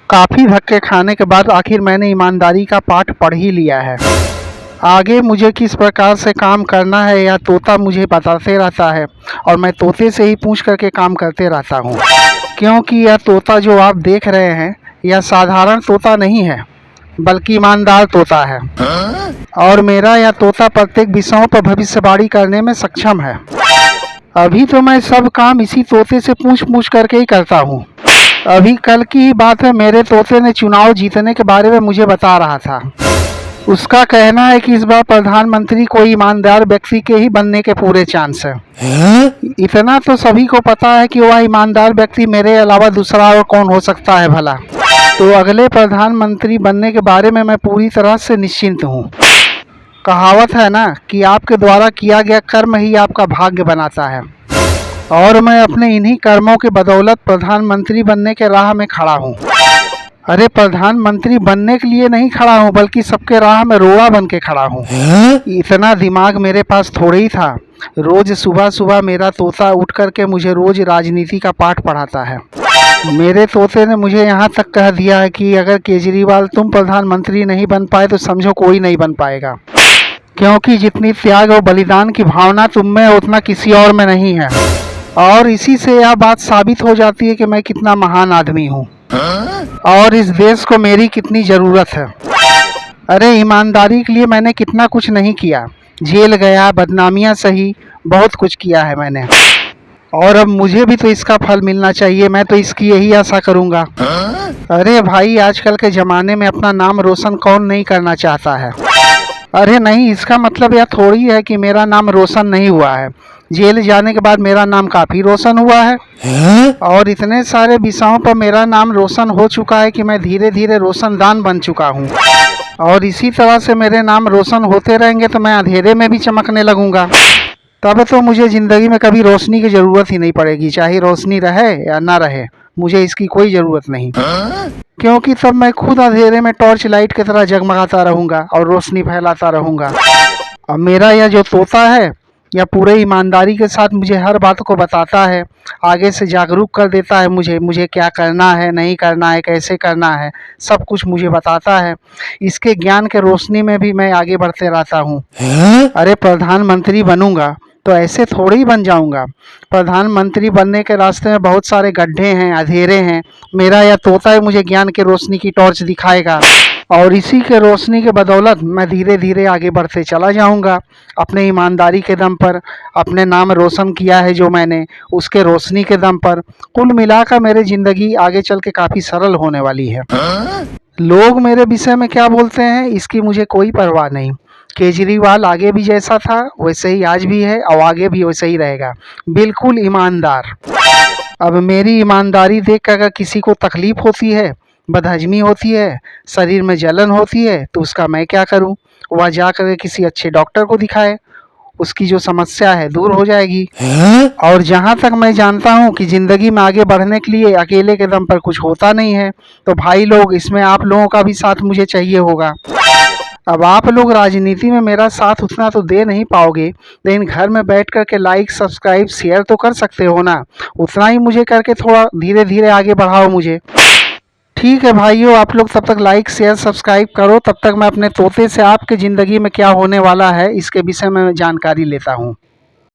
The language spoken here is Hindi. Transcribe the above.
काफ़ी धक्के खाने के बाद आखिर मैंने ईमानदारी का पाठ पढ़ ही लिया है। आगे मुझे किस प्रकार से काम करना है यह तोता मुझे बताते रहता है और मैं तोते से ही पूछ करके काम करते रहता हूँ। क्योंकि यह तोता जो आप देख रहे हैं यह साधारण तोता नहीं है बल्कि ईमानदार तोता है और मेरा यह तोता प्रत्येक विषयों पर भविष्यवाणी करने में सक्षम है। अभी तो मैं सब काम इसी तोते से पूछ पूछ करके ही करता हूँ। अभी कल की ही बात है, मेरे तोते ने चुनाव जीतने के बारे में मुझे बता रहा था। उसका कहना है कि इस बार प्रधानमंत्री कोई ईमानदार व्यक्ति के ही बनने के पूरे चांस है। इतना तो सभी को पता है कि वह ईमानदार व्यक्ति मेरे अलावा दूसरा और कौन हो सकता है भला। तो अगले प्रधानमंत्री बनने के बारे में मैं पूरी तरह से निश्चिंत हूँ। कहावत है ना कि आपके द्वारा किया गया कर्म ही आपका भाग्य बनाता है और मैं अपने इन्हीं कर्मों के बदौलत प्रधानमंत्री बनने के राह में खड़ा हूँ। अरे प्रधानमंत्री बनने के लिए नहीं खड़ा हूँ बल्कि सबके राह में रोड़ा बन के खड़ा हूँ। इतना दिमाग मेरे पास थोड़े ही था। रोज सुबह सुबह मेरा तोता उठ करके मुझे रोज राजनीति का पाठ पढ़ाता है। मेरे तोते ने मुझे यहाँ तक कह दिया है कि अगर केजरीवाल तुम प्रधानमंत्री नहीं बन पाए तो समझो कोई नहीं बन पाएगा, क्योंकि जितनी त्याग और बलिदान की भावना तुम में उतना किसी और में नहीं है। और इसी से यह बात साबित हो जाती है कि मैं कितना महान आदमी हूँ और इस देश को मेरी कितनी ज़रूरत है। अरे ईमानदारी के लिए मैंने कितना कुछ नहीं किया, जेल गया, बदनामियाँ सही, बहुत कुछ किया है मैंने और अब मुझे भी तो इसका फल मिलना चाहिए। मैं तो इसकी यही आशा करूँगा। अरे भाई, आजकल के ज़माने में अपना नाम रोशन कौन नहीं करना चाहता है। अरे नहीं, इसका मतलब यह थोड़ी है कि मेरा नाम रोशन नहीं हुआ है। जेल जाने के बाद मेरा नाम काफ़ी रोशन हुआ है और इतने सारे विषयों पर मेरा नाम रोशन हो चुका है कि मैं धीरे धीरे रोशनदान बन चुका हूँ और इसी तरह से मेरे नाम रोशन होते रहेंगे तो मैं अंधेरे में भी चमकने लगूंगा। तब तो मुझे ज़िंदगी में कभी रोशनी की ज़रूरत ही नहीं पड़ेगी। चाहे रोशनी रहे या ना रहे, मुझे इसकी कोई ज़रूरत नहीं, क्योंकि तब मैं खुद अंधेरे में टॉर्च लाइट की तरह जगमगाता रहूँगा और रोशनी फैलाता रहूँगा। अब मेरा यह जो तोता है यह पूरे ईमानदारी के साथ मुझे हर बात को बताता है, आगे से जागरूक कर देता है मुझे क्या करना है, नहीं करना है, कैसे करना है, सब कुछ मुझे बताता है। इसके ज्ञान के रोशनी में भी मैं आगे बढ़ते रहता हूँ। अरे प्रधानमंत्री बनूंगा तो ऐसे थोड़े ही बन जाऊंगा। प्रधानमंत्री बनने के रास्ते में बहुत सारे गड्ढे हैं, अंधेरे हैं। मेरा यह तोता ही मुझे ज्ञान की रोशनी की टॉर्च दिखाएगा और इसी के रोशनी के बदौलत मैं धीरे धीरे आगे बढ़ते चला जाऊंगा। अपने ईमानदारी के दम पर, अपने नाम रोशन किया है जो मैंने, उसके रोशनी के दम पर कुल मिलाकर मेरी ज़िंदगी आगे चल के काफ़ी सरल होने वाली है। लोग मेरे विषय में क्या बोलते हैं इसकी मुझे कोई परवाह नहीं। केजरीवाल आगे भी जैसा था वैसे ही आज भी है और आगे भी वैसे ही रहेगा, बिल्कुल ईमानदार। अब मेरी ईमानदारी देख अगर किसी को तकलीफ़ होती है, बदहज़मी होती है, शरीर में जलन होती है तो उसका मैं क्या करूं? वह जा कर किसी अच्छे डॉक्टर को दिखाए, उसकी जो समस्या है दूर हो जाएगी। और जहां तक मैं जानता हूं कि ज़िंदगी में आगे बढ़ने के लिए अकेले के दम पर कुछ होता नहीं है, तो भाई लोग इसमें आप लोगों का भी साथ मुझे चाहिए होगा। अब आप लोग राजनीति में मेरा साथ उतना तो दे नहीं पाओगे, लेकिन घर में बैठ कर के लाइक, सब्सक्राइब, शेयर तो कर सकते हो ना। उतना ही मुझे करके थोड़ा धीरे धीरे आगे बढ़ाओ मुझे। ठीक है भाइयों, आप लोग तब तक लाइक, शेयर, सब्सक्राइब करो। तब तक मैं अपने तोते से आपके ज़िंदगी में क्या होने वाला है इसके विषय में जानकारी लेता हूँ।